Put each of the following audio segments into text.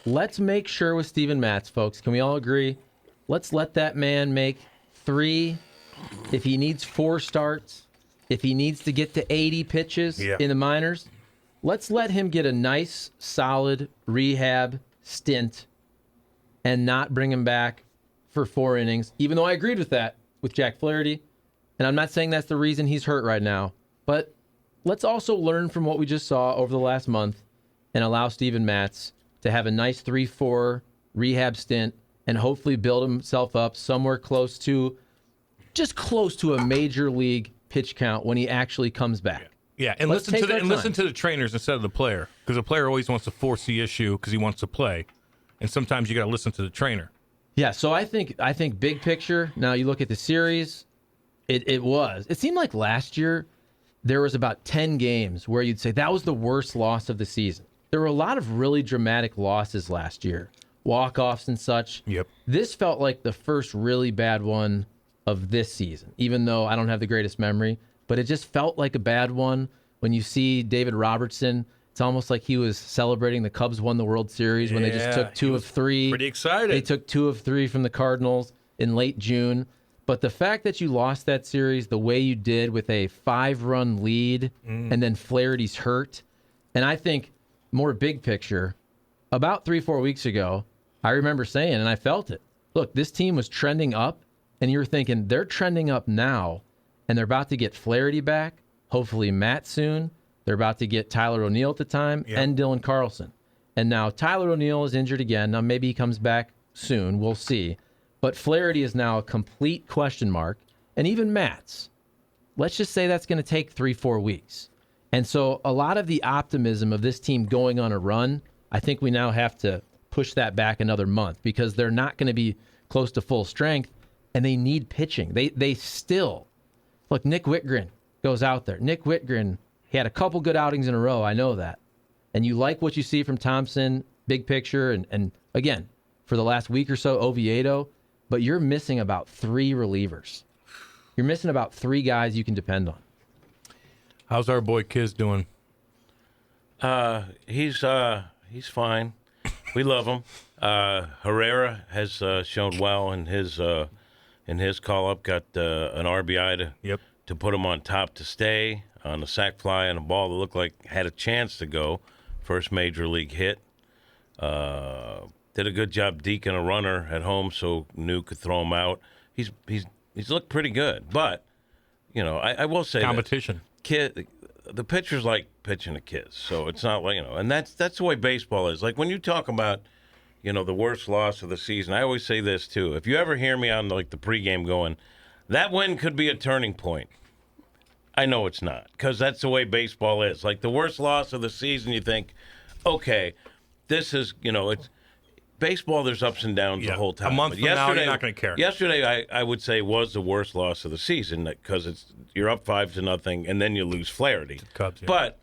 let's make sure with Steven Matz, folks, can we all agree? Let's let that man make 3. If he needs 4 starts, if he needs to get to 80 pitches in the minors, let's let him get a nice, solid rehab stint and not bring him back for 4 innings, even though I agreed with that with Jack Flaherty. And I'm not saying that's the reason he's hurt right now. But let's also learn from what we just saw over the last month and allow Steven Matz to have a nice 3-4 rehab stint and hopefully build himself up somewhere close to a major league pitch count when he actually comes back. Yeah, and listen to the trainers instead of the player, because the player always wants to force the issue because he wants to play, and sometimes you got to listen to the trainer. Yeah, so I think big picture. Now you look at the series, it seemed like last year there was about 10 games where you'd say that was the worst loss of the season. There were a lot of really dramatic losses last year, walk-offs and such. Yep. This felt like the first really bad one of this season, even though I don't have the greatest memory. But it just felt like a bad one. When you see David Robertson, it's almost like he was celebrating the Cubs won the World Series when they just took 2 of 3. Pretty excited. They took 2 of 3 from the Cardinals in late June. But the fact that you lost that series the way you did with a 5-run lead and then Flaherty's hurt, and I think more big picture, about 3-4 weeks ago, I remember saying, and I felt it, look, this team was trending up, and you were thinking they're trending up now, and they're about to get Flaherty back, hopefully Matt soon. They're about to get Tyler O'Neill at the time and Dylan Carlson. And now Tyler O'Neill is injured again. Now maybe he comes back soon. We'll see. But Flaherty is now a complete question mark. And even Matt's. Let's just say that's going to take 3-4 weeks. And so a lot of the optimism of this team going on a run, I think we now have to push that back another month because they're not going to be close to full strength and they need pitching. They still... Look, Nick Whitgren goes out there. Nick Whitgren, he had a couple good outings in a row. I know that. And you like what you see from Thompson, big picture. And again, for the last week or so, Oviedo. But you're missing about 3 relievers. You're missing about 3 guys you can depend on. How's our boy Kiz doing? He's fine. We love him. Herrera has shown well in his call-up. Got an RBI to put him on top to stay on a sac fly and a ball that looked like had a chance to go. First major league hit. Did a good job deking a runner at home so New could throw him out. He's looked pretty good. But, I will say competition. The pitchers like pitching to kids. So it's not like, and that's the way baseball is. Like when you talk about, the worst loss of the season, I always say this too. If you ever hear me on like the pregame going, that win could be a turning point. I know it's not, because that's the way baseball is. Like the worst loss of the season, you think, okay, this is, it's baseball. There's ups and downs the whole time. A month from now, you're not going to care. Yesterday, I would say was the worst loss of the season because you're up 5-0, and then you lose Flaherty. Cubs, yeah. But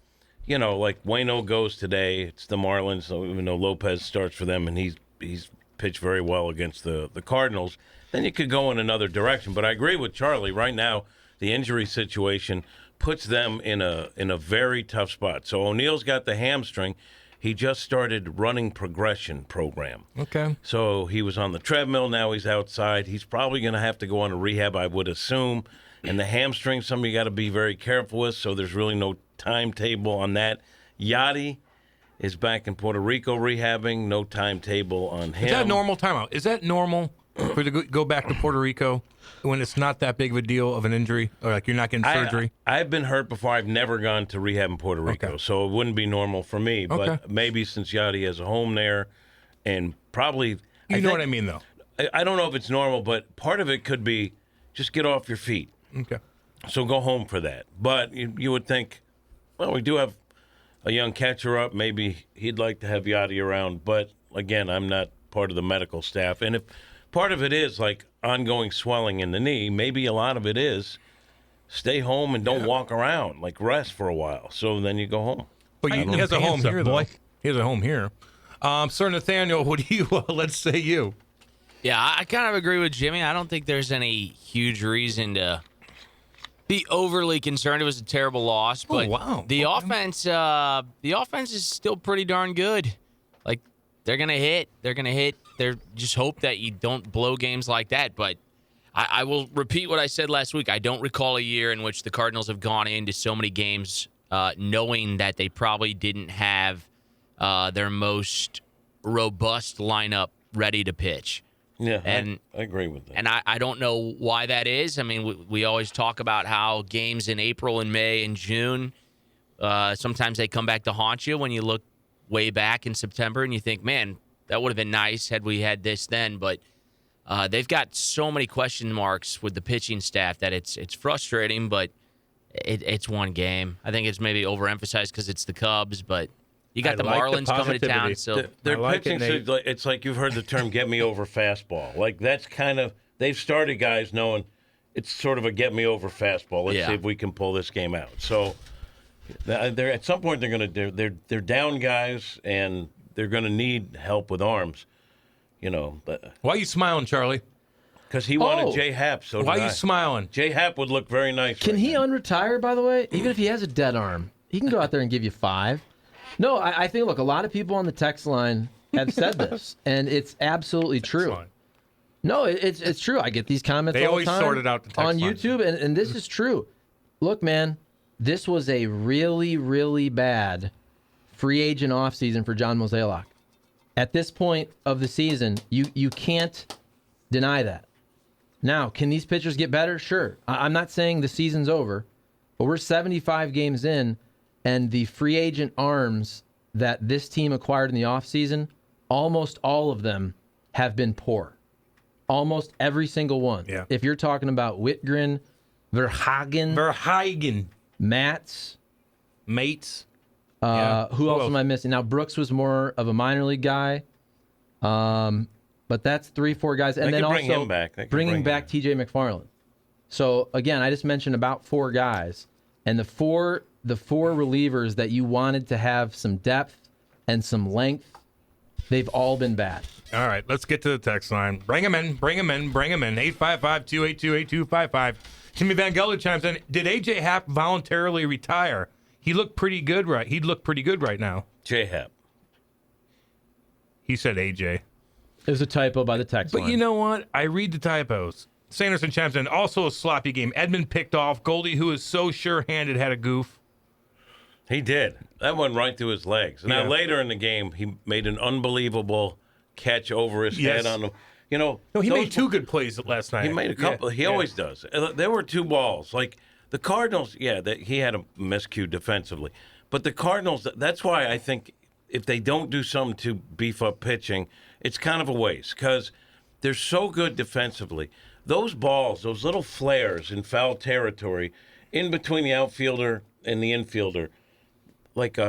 like Waino goes today. It's the Marlins. So even though Lopez starts for them, and he's pitched very well against the Cardinals, then you could go in another direction. But I agree with Charlie. Right now, the injury situation puts them in a very tough spot. So O'Neill's got the hamstring. He just started running progression program. Okay. So he was on the treadmill. Now he's outside. He's probably going to have to go on a rehab, I would assume. And the hamstring, something you got to be very careful with. So there's really no timetable on that. Yachty is back in Puerto Rico rehabbing. No timetable on him. Is that normal timeout? Is that normal for to go back to Puerto Rico when it's not that big of a deal of an injury, or like you're not getting surgery? I've been hurt before. I've never gone to rehab in Puerto Rico, so it wouldn't be normal for me. But maybe since Yachty has a home there, and probably you know what I mean, though. I don't know if it's normal, but part of it could be just get off your feet. Okay. So go home for that. But you would think, well, we do have a young catcher up. Maybe he'd like to have Yachty around. But again, I'm not part of the medical staff, and if part of it is like ongoing swelling in the knee, maybe a lot of it is stay home and don't walk around, like rest for a while. So then you go home. But he has a home here, though. He has a home here. Sir Nathaniel, what do you, let's say you. Yeah, I kind of agree with Jimmy. I don't think there's any huge reason to be overly concerned. It was a terrible loss, but the offense is still pretty darn good. Like they're gonna hit. They're gonna hit. They're just hope that you don't blow games like that. But I will repeat what I said last week. I don't recall a year in which the Cardinals have gone into so many games knowing that they probably didn't have their most robust lineup ready to pitch. Yeah, and I agree with that. And I don't know why that is. I mean, we always talk about how games in April and May and June, sometimes they come back to haunt you when you look way back in September and you think, man, that would have been nice had we had this then. But they've got so many question marks with the pitching staff that it's frustrating, but it's one game. I think it's maybe overemphasized because it's the Cubs, but you got the Marlins coming to town. So their pitching, it's like you've heard the term "get me over fastball." Like that's kind of they've started guys knowing it's sort of a "get me over fastball." Let's see if we can pull this game out. So they're at some point they're down guys and they're going to need help with arms. You know, why are you smiling, Charlie? Because he wanted Jay Happ. So why are you smiling? Jay Happ would look very nice. Can he unretire? By the way, even if he has a dead arm, he can go out there and give you 5. No, I think, look, a lot of people on the text line have said this, and it's absolutely true. No, it's true. I get these comments all the time. They always sorted out the text on YouTube, and this is true. Look, man, this was a really, really bad free agent offseason for John Mozeliak. At this point of the season, you can't deny that. Now, can these pitchers get better? Sure. I'm not saying the season's over, but we're 75 games in, and the free agent arms that this team acquired in the offseason, almost all of them have been poor. Almost every single one. Yeah. If you're talking about Whitgren, Verhagen, Mates. Who else am I missing? Now, Brooks was more of a minor league guy. But that's 3-4 guys. And then also bringing back TJ McFarland. So, again, I just mentioned about 4 guys. And the four relievers that you wanted to have some depth and some length, they've all been bad. All right, let's get to the text line. Bring them in. 855-282-8255. Timmy Van Gelder chimes in. Did A.J. Happ voluntarily retire? He'd look pretty good right now. Jay Happ. He said A.J. It was a typo by the text line. But you know what? I read the typos. Sanderson chimes in. Also a sloppy game. Edmund picked off. Goldie, who is so sure-handed, had a goof. He did. That went right through his legs. Now, later in the game, he made an unbelievable catch over his head on him. You know, no, he made 2 good plays last night. He made a couple. He always does. There were 2 balls. Like the Cardinals, he had a miscue defensively. But the Cardinals, that's why I think if they don't do something to beef up pitching, it's kind of a waste because they're so good defensively. Those balls, those little flares in foul territory in between the outfielder and the infielder, like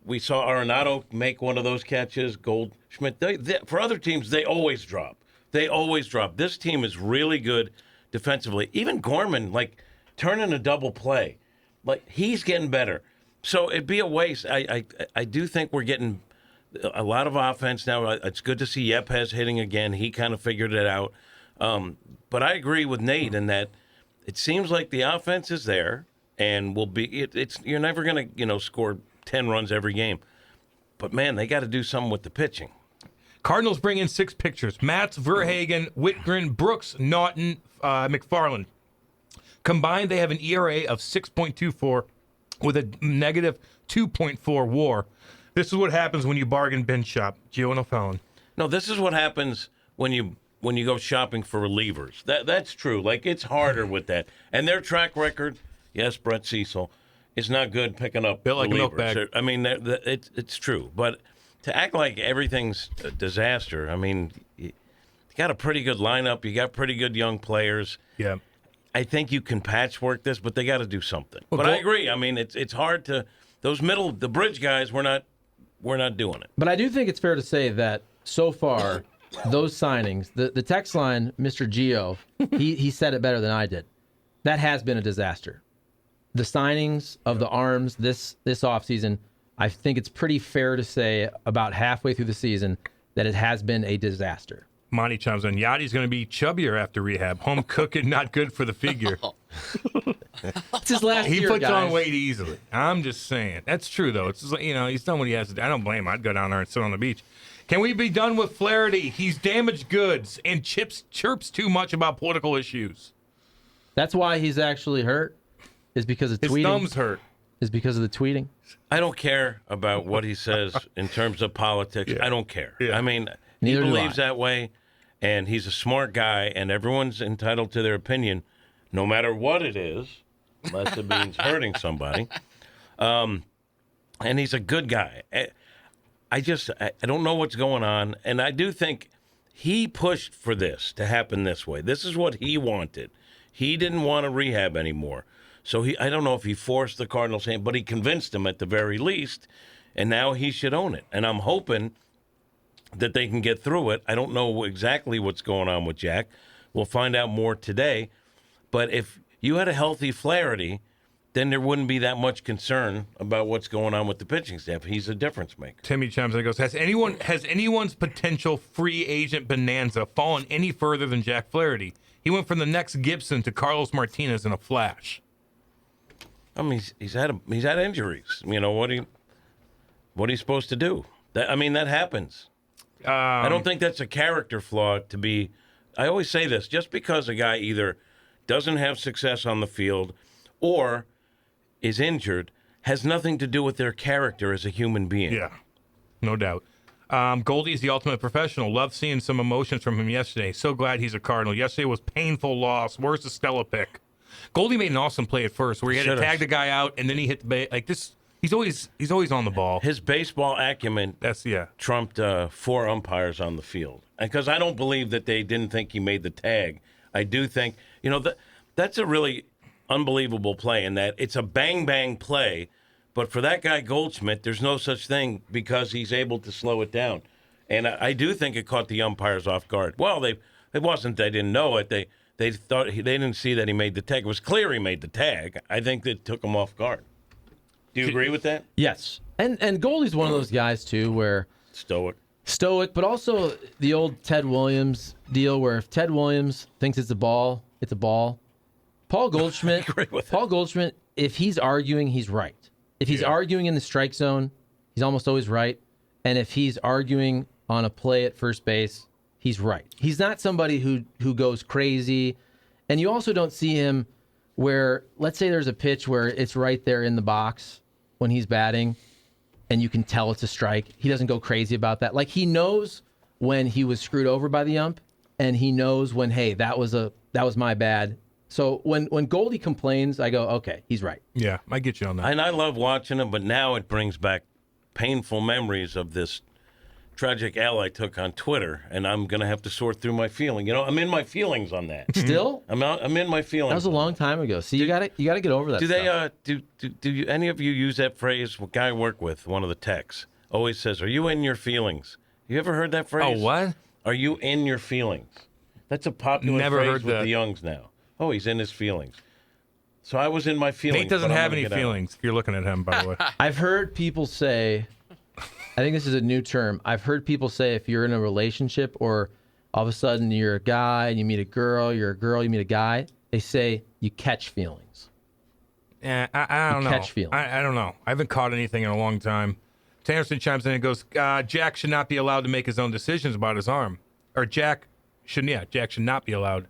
we saw Arenado make one of those catches, Goldschmidt. For other teams, they always drop. This team is really good defensively. Even Gorman, like, turning a double play. Like, he's getting better. So it'd be a waste. I do think we're getting a lot of offense now. It's good to see Yepes hitting again. He kind of figured it out. But I agree with Nate in that it seems like the offense is there and will be. You're never going to score 10 runs every game. But man, they got to do something with the pitching. Cardinals bring in 6 pitchers: Matz, Verhagen, Whitgren, Brooks, Naughton, McFarland. Combined, they have an ERA of 6.24 with a negative 2.4 WAR. This is what happens when you bargain bin shop. Gio and O'Fallon. No, this is what happens when you go shopping for relievers. That's true. Like, it's harder with that. And their track record, yes, Brett Cecil, is not good picking up built like relievers. A milk bag. I mean, it's true. But to act like everything's a disaster, I mean, you got a pretty good lineup. You got pretty good young players. Yeah. I think you can patchwork this, but they got to do something. Well, but I agree. I mean, it's hard to the bridge guys. We're not doing it. But I do think it's fair to say that so far, those signings, the text line, Mr. Gio, he said it better than I did. That has been a disaster. The signings of the arms this offseason, I think it's pretty fair to say about halfway through the season that it has been a disaster. Monty chimes in. Yachty's going to be chubbier after rehab. Home cooking, not good for the figure. It's his last year, He puts guys. on weight easily. I'm just saying. That's true, though. It's just like, he's done what he has to do. I don't blame him. I'd go down there and sit on the beach. Can we be done with Flaherty? He's damaged goods and chirps too much about political issues. That's why he's actually hurt, is because of His tweeting. thumb's hurt. Is because of the tweeting. I don't care about what he says in terms of politics. Yeah. I don't care. Yeah. I mean, Neither he do believes I. that way, and he's a smart guy, and everyone's entitled to their opinion, no matter what it is, unless it means hurting somebody. And he's a good guy. I don't know what's going on, and I do think he pushed for this to happen this way. This is what he wanted. He didn't want to rehab anymore. So I don't know if he forced the Cardinals' hand, but he convinced them at the very least, and now he should own it. And I'm hoping that they can get through it. I don't know exactly what's going on with Jack. We'll find out more today. But if you had a healthy Flaherty, then there wouldn't be that much concern about what's going on with the pitching staff. He's a difference maker. Timmy chimes in and goes, has anyone's potential free agent bonanza fallen any further than Jack Flaherty? He went from the next Gibson to Carlos Martinez in a flash. I mean, he's had injuries. You know, what are you supposed to do? That happens. I don't think that's a character flaw to be. I always say this: just because a guy either doesn't have success on the field or is injured has nothing to do with their character as a human being. Yeah, no doubt. Goldie's the ultimate professional. Loved seeing some emotions from him yesterday. So glad he's a Cardinal. Yesterday was painful loss. Where's the Stella pick? Goldie made an awesome play at first where he had to tag the guy out and then he hit the bait. Like this, he's always on the ball. His baseball acumen trumped 4 umpires on the field. Because I don't believe that they didn't think he made the tag. I do think, that's a really unbelievable play in that it's a bang-bang play, but for that guy Goldschmidt, there's no such thing because he's able to slow it down. And I do think it caught the umpires off guard. Well, they didn't know it. They thought they didn't see that he made the tag. It was clear he made the tag. I think that took him off guard. Do you agree with that? Yes. And Goldie's one of those guys, too, where stoic, but also the old Ted Williams deal where if Ted Williams thinks it's a ball, it's a ball. Paul Goldschmidt, if he's arguing, he's right. If he's arguing in the strike zone, he's almost always right. And if he's arguing on a play at first base, he's right. He's not somebody who goes crazy. And you also don't see him where, let's say there's a pitch where it's right there in the box when he's batting, and you can tell it's a strike. He doesn't go crazy about that. Like, he knows when he was screwed over by the ump, and he knows when, hey, that was my bad. So when Goldie complains, I go, okay, he's right. Yeah, I get you on that. And I love watching him, but now it brings back painful memories of this tragic L I took on Twitter, and I'm going to have to sort through my feeling. I'm in my feelings on that. Still? I'm in my feelings. That was a long time ago. See, you got to get over that. Do any of you use that phrase? What guy I work with, one of the techs, always says, "Are you in your feelings?" You ever heard that phrase? Oh, what? Are you in your feelings? That's a popular phrase with the youngs now. Oh, he's in his feelings. So I was in my feelings. Nate doesn't have any feelings. If you're looking at him, by the way. I've heard people say, I think this is a new term. I've heard people say if you're in a relationship or all of a sudden you're a guy and you meet a girl, you're a girl, you meet a guy, they say you catch feelings. Yeah, I don't know. Catch feelings. I don't know. I haven't caught anything in a long time. Tannerson chimes in and goes, Jack should not be allowed to make his own decisions about his arm. Or Jack should not be allowed.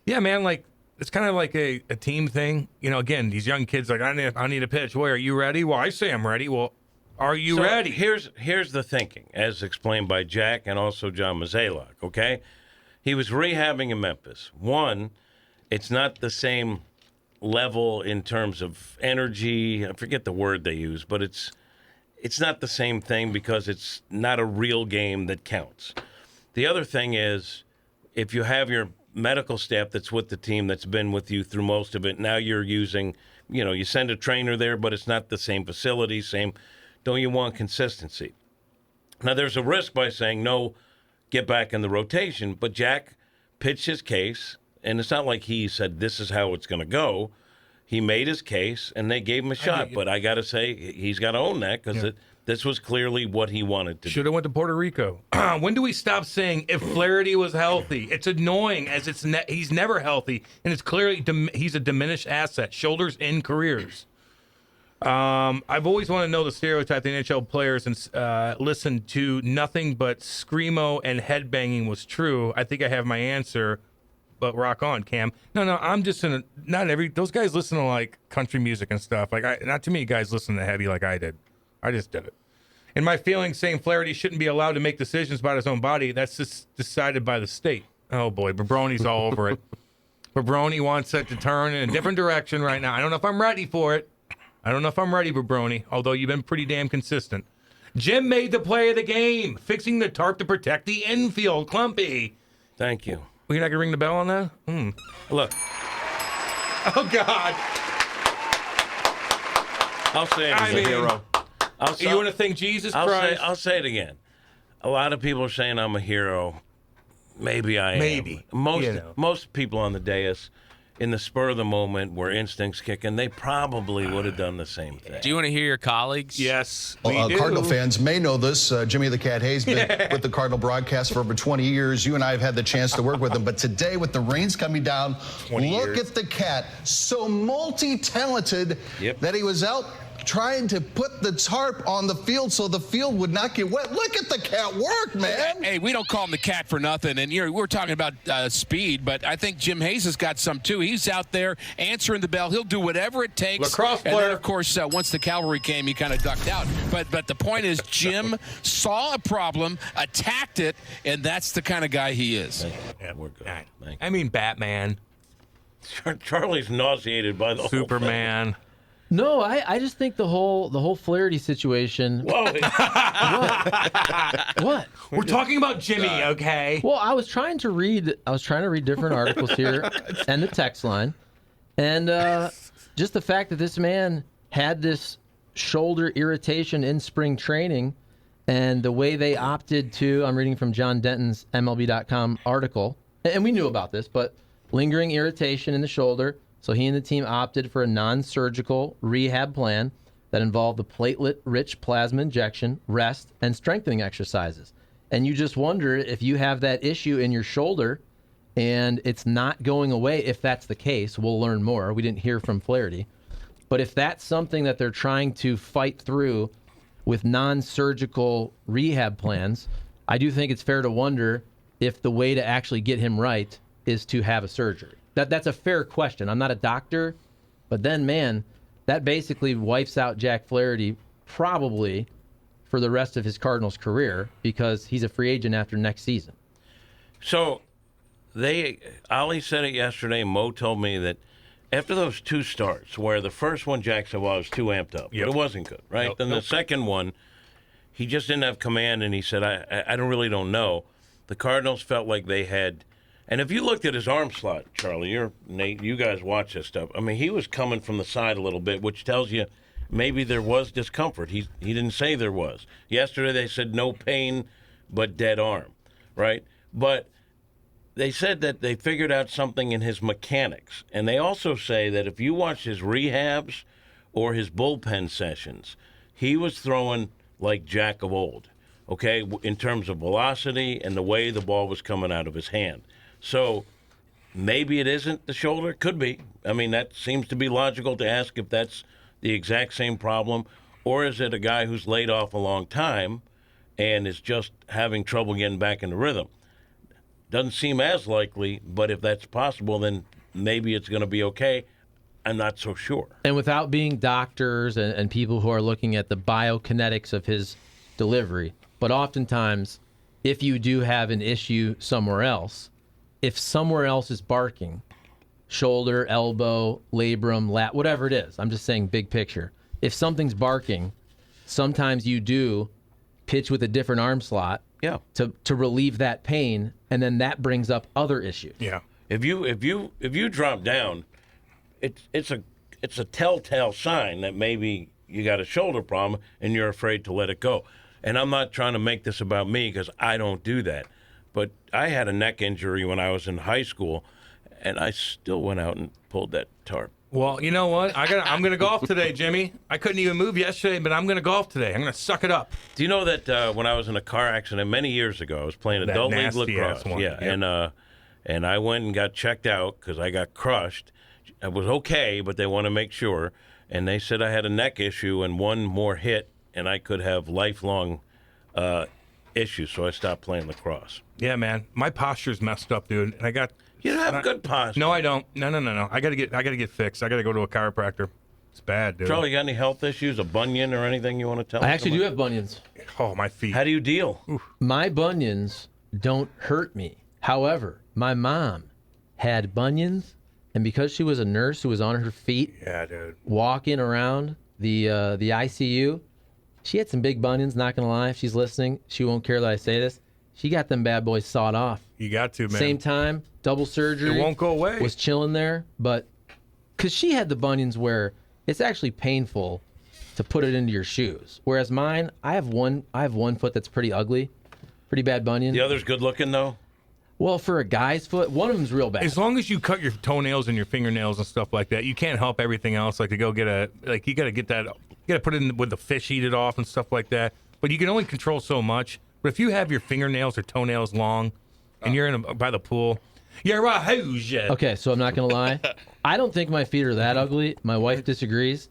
Yeah, man, like, it's kind of like a team thing. Again, these young kids, like, I need a pitch. Wait, are you ready? Well, I say I'm ready. Well, are you ready? Here's the thinking, as explained by Jack and also John Mozeliak, okay? He was rehabbing in Memphis. One, it's not the same level in terms of energy. I forget the word they use, but it's not the same thing because it's not a real game that counts. The other thing is, if you have your medical staff that's with the team that's been with you through most of it, now you're using, you send a trainer there, but it's not the same facility, don't you want consistency? Now, there's a risk by saying, no, get back in the rotation, but Jack pitched his case, and it's not like he said, this is how it's going to go. He made his case, and they gave him a shot, but I got to say, he's got to own that because this was clearly what he wanted to do. Should have went to Puerto Rico. When do we stop saying if Flaherty was healthy? It's annoying as he's never healthy, and it's clearly he's a diminished asset. Shoulders in careers. I've always wanted to know the stereotype the NHL players listened to nothing but screamo and headbanging was true. I think I have my answer, but rock on, Cam. No, I'm just those guys listen to like country music and stuff. Like, not too many guys listen to heavy like I did. I just did it. In my feeling, saying Flaherty shouldn't be allowed to make decisions about his own body, that's just decided by the state. Oh boy, Babroni's all over it. Babroni wants it to turn in a different direction right now. I don't know if I'm ready for it. I don't know if I'm ready, Babroni, although you've been pretty damn consistent. Jim made the play of the game, fixing the tarp to protect the infield. Clumpy. Thank you. Well, you're not going to ring the bell on that? Look, Oh, God. I'll say it again. Hero. You want to thank Jesus Christ? I'll say it again. A lot of people are saying I'm a hero. Maybe I am. Maybe. Most people on the dais, in the spur of the moment, where instincts kicking, they probably would have done the same thing. Do you want to hear your colleagues? Yes, we do. Cardinal fans may know this. Jimmy the Cat Hayes been with the Cardinal broadcast for over 20 years. You and I have had the chance to work with him. But today, with the rains coming down, look at the Cat. So multi-talented that he was out trying to put the tarp on the field so the field would not get wet. Look at the Cat work, man. Hey, we don't call him the Cat for nothing. And we're talking about speed, but I think Jim Hayes has got some too. He's out there answering the bell. He'll do whatever it takes. Lacrosse player. And then, of course, once the cavalry came, he kind of ducked out. But the point is, Jim saw a problem, attacked it, and that's the kind of guy he is. Yeah, we're good. I mean, Batman. Charlie's nauseated by the Superman. No, I just think the whole Flaherty situation. Whoa. What? We're talking about Jimmy, okay? Well, I was trying to read different articles here and the text line, and just the fact that this man had this shoulder irritation in spring training, and the way they opted to. I'm reading from John Denton's MLB.com article, and we knew about this, but lingering irritation in the shoulder. So he and the team opted for a non-surgical rehab plan that involved the platelet-rich plasma injection, rest, and strengthening exercises. And you just wonder if you have that issue in your shoulder and it's not going away. If that's the case, we'll learn more. We didn't hear from Flaherty. But if that's something that they're trying to fight through with non-surgical rehab plans, I do think it's fair to wonder if the way to actually get him right is to have a surgery. That's a fair question. I'm not a doctor, but then, man, that basically wipes out Jack Flaherty probably for the rest of his Cardinals career because he's a free agent after next season. So, Ollie said it yesterday. Mo told me that after those two starts, where the first one Jack said, well, I was too amped up, but it wasn't good, right? Then the second one, he just didn't have command, and he said, I really don't know. The Cardinals felt like they had. And if you looked at his arm slot, Charlie, Nate, you guys watch this stuff. I mean, he was coming from the side a little bit, which tells you maybe there was discomfort. He didn't say there was. Yesterday they said no pain but dead arm, right? But they said that they figured out something in his mechanics. And they also say that if you watch his rehabs or his bullpen sessions, he was throwing like Jack of old, okay, in terms of velocity and the way the ball was coming out of his hand. So maybe it isn't the shoulder. Could be. I mean, that seems to be logical to ask if that's the exact same problem. Or is it a guy who's laid off a long time and is just having trouble getting back in the rhythm? Doesn't seem as likely, but if that's possible, then maybe it's going to be okay. I'm not so sure. And without being doctors and people who are looking at the biokinetics of his delivery, but oftentimes, if you do have an issue somewhere else, if somewhere else is barking, shoulder, elbow, labrum, lat, whatever it is, I'm just saying big picture. If something's barking, sometimes you do pitch with a different arm slot to relieve that pain, and then that brings up other issues. Yeah. If you drop down, it's a telltale sign that maybe you got a shoulder problem and you're afraid to let it go. And I'm not trying to make this about me because I don't do that. But I had a neck injury when I was in high school, and I still went out and pulled that tarp. Well, you know what? I'm going to golf today, Jimmy. I couldn't even move yesterday, but I'm going to golf today. I'm going to suck it up. Do you know that when I was in a car accident many years ago, I was playing adult league lacrosse. And I went and got checked out because I got crushed. I was okay, but they want to make sure. and they said I had a neck issue, and one more hit, and I could have lifelong issues. So I stopped playing lacrosse. Yeah, man. My posture's messed up, dude. And I got. You don't have good posture. No, I don't. No. I gotta get fixed. I gotta go to a chiropractor. It's bad, dude. Charlie, you got any health issues, a bunion or anything you want to tell us? I actually do have bunions. Oh, my feet. How do you deal? My bunions don't hurt me. However, my mom had bunions, and because she was a nurse who was on her feet, Yeah, dude. walking around the ICU, she had some big bunions. Not gonna lie, if she's listening, she won't care that I say this. She got them bad boys sawed off. You got to, man. Same time, double surgery. It won't go away. Was chilling there, but because she had the bunions where it's actually painful to put it into your shoes. Whereas mine, I have one foot that's pretty ugly, pretty bad bunion. The other's good looking though. Well, for a guy's foot, one of them's real bad. As long as you cut your toenails and your fingernails and stuff like that, you can't help everything else. Like to go get you got to get that, you got to put it in with the fish, eat it off and stuff like that. But you can only control so much. But if you have your fingernails or toenails long, and you're by the pool, you're a hose. Okay, so I'm not gonna lie, I don't think my feet are that ugly. My wife disagrees,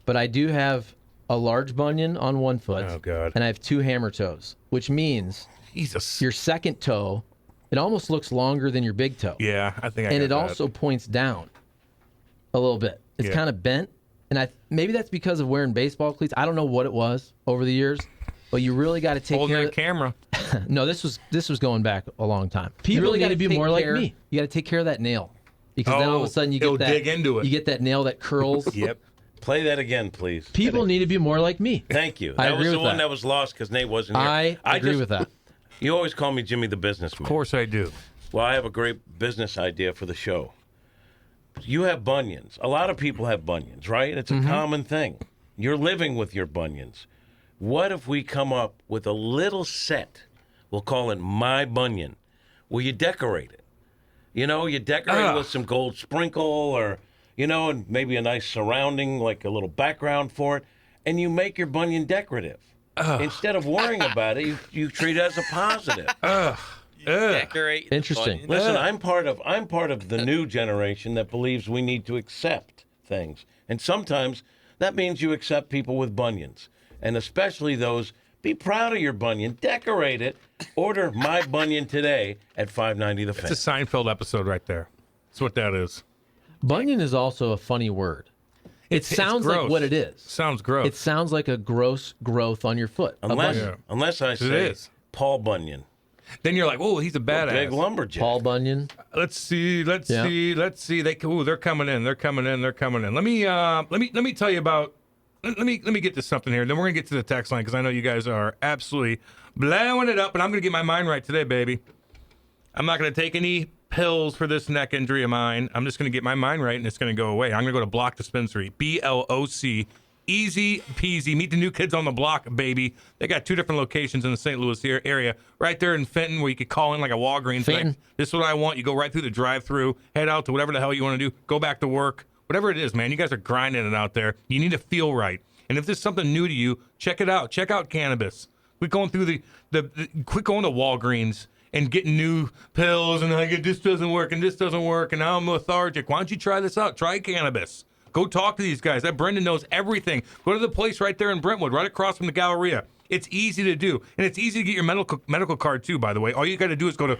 but I do have a large bunion on one foot. Oh, God. And I have 2 hammer toes, which means Jesus. your second toe, it almost looks longer than your big toe. Yeah, I think I And got it that. also points down a little bit. It's Yeah. kind of bent, and maybe that's because of wearing baseball cleats. I don't know what it was over the years, but you really got to take holding care that of camera. No, this was going back a long time. People you really need got to be more like me. You got to take care of that nail, because then all of a sudden you it'll get that dig into it. You get that nail that curls. Yep. Play that again, please. People need to be more like me. Thank you. I That was agree the with one that. that was lost because Nate wasn't here. I agree just- with that. You always call me Jimmy the businessman. Of course I do. Well, I have a great business idea for the show. You have bunions. A lot of people have bunions, right? It's a common thing. You're living with your bunions. What if we come up with a little set? We'll call it My Bunion, where you decorate it. You know, you decorate it with some gold sprinkle or, and maybe a nice surrounding, like a little background for it, and you make your bunion decorative. Instead of worrying about it, you treat it as a positive. Decorate. Interesting. buttons. Listen, I'm part of the new generation that believes we need to accept things. And sometimes that means you accept people with bunions. And especially those, be proud of your bunion, decorate it. Order My Bunion today at $5.90 the Fan. It's a Seinfeld episode right there. That's what that is. Bunion is also a funny word. It It's sounds like gross. what it is. Sounds gross. It sounds like a gross growth on your foot. A Unless, bunion. unless I say is. Paul Bunyan, Then you're like, oh, he's a badass. big lumberjack. Paul Bunyan. Let's see. Yeah. They're coming in. Let me tell you about. Let me get to something here. Then we're gonna get to the text line because I know you guys are absolutely blowing it up, and I'm gonna get my mind right today, baby. I'm not gonna take any pills for this neck injury of mine. I'm just gonna get my mind right, and it's gonna go away. I'm gonna go to Block Dispensary, BLOC. Easy peasy. Meet the new kids on the block, baby. They got 2 different locations in the St. Louis area. Right there in Fenton, where you could call in like a Walgreens. Fenton. Like, this is what I want. You go right through the drive-through, head out to whatever the hell you want to do, go back to work. Whatever it is, man, you guys are grinding it out there. You need to feel right. And if this is something new to you, check it out. Check out cannabis. Quit going through quit going to Walgreens and getting new pills and like this doesn't work and this doesn't work and now I'm lethargic. Why don't you try this out? Try cannabis. Go talk to these guys. That Brendan knows everything. Go to the place right there in Brentwood, right across from the Galleria. It's easy to do. And it's easy to get your medical card too, by the way. All you got to do is go to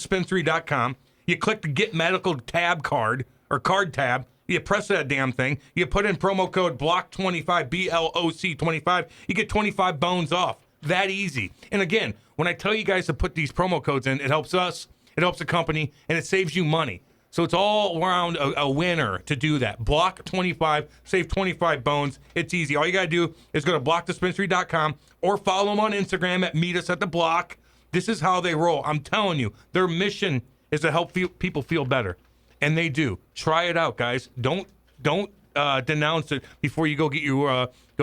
blockdispensary.com. You click the Get Medical tab card or card tab. You press that damn thing. You put in promo code BLOCK25, BLOC25. You get 25 bones off. That easy. And again, when I tell you guys to put these promo codes in, it helps us, it helps the company, and it saves you money. So it's all around a winner to do that. Block25, save 25 bones. It's easy. All you got to do is go to blockdispensary.com or follow them on Instagram at Meet Us at the Block. This is how they roll. I'm telling you, their mission is to help people feel better. And they do. Try it out, guys. Don't denounce it before you go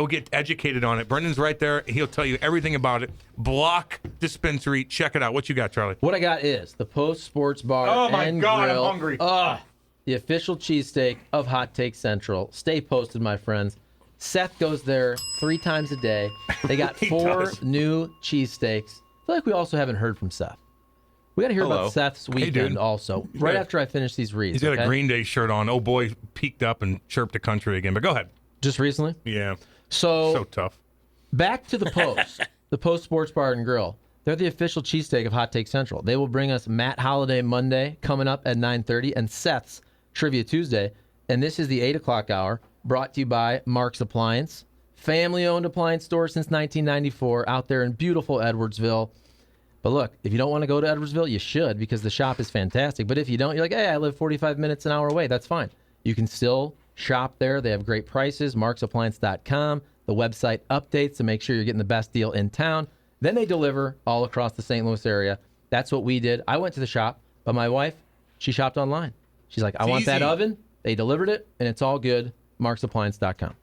get educated on it. Brendan's right there. He'll tell you everything about it. Block Dispensary. Check it out. What you got, Charlie? What I got is the Post Sports Bar Oh, my and God, I'm Grill. hungry. The official cheesesteak of Hot Take Central. Stay posted, my friends. Seth goes there 3 times a day. They got He 4 does. new cheesesteaks. I feel like we also haven't heard from Seth. We got to hear Hello. about Seth's dude. weekend also. Right Yeah. after I finish these reads. He's got okay? a Green Day shirt on. Oh, boy, peeked up and chirped the country again. But go ahead. Just recently. Yeah. So So tough. back to the Post, the Post Sports Bar and Grill. They're the official cheesesteak of Hot Take Central. They will bring us Matt Holiday Monday coming up at 9:30 and Seth's Trivia Tuesday. And this is the 8 o'clock hour brought to you by Mark's Appliance. Family-owned appliance store since 1994 out there in beautiful Edwardsville. But look, if you don't want to go to Edwardsville, you should because the shop is fantastic. But if you don't, you're like, hey, I live 45 minutes an hour away. That's fine. You can still shop there. They have great prices, marksappliance.com. The website updates to make sure you're getting the best deal in town. Then they deliver all across the St. Louis area. That's what we did. I went to the shop, but my wife, she shopped online. She's like, I want that oven. They delivered it, and it's all good. marksappliance.com.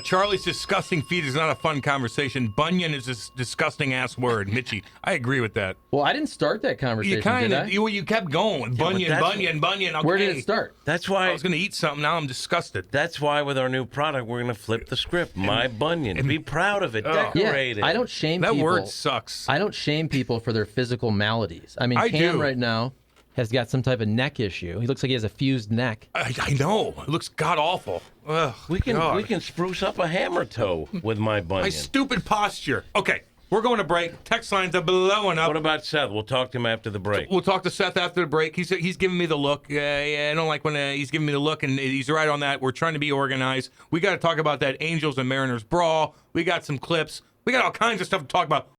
Charlie's disgusting feet is not a fun conversation. Bunion is this disgusting ass word. Mitchie, I agree with that. Well, I didn't start that conversation, You kind did I? of, you kept going. Bunion. Okay. Where did it start? That's why I was going to eat something. Now I'm disgusted. That's why with our new product, we're going to flip the script. My bunion. Be proud of it. Decorate it. I don't shame That people. word sucks. I don't shame people for their physical maladies. I mean, I Cam do. right now has got some type of neck issue. He looks like he has a fused neck. I know. It looks god awful. Ugh, We can God. we can spruce up a hammer toe with my My bunion. stupid posture. Okay, we're going to break. Text lines are blowing up. What about Seth? We'll talk to him after the break. We'll talk to Seth after the break. He's giving me the look. I don't like when he's giving me the look, and he's right on that. We're trying to be organized. We got to talk about that Angels and Mariners brawl. We got some clips. We got all kinds of stuff to talk about.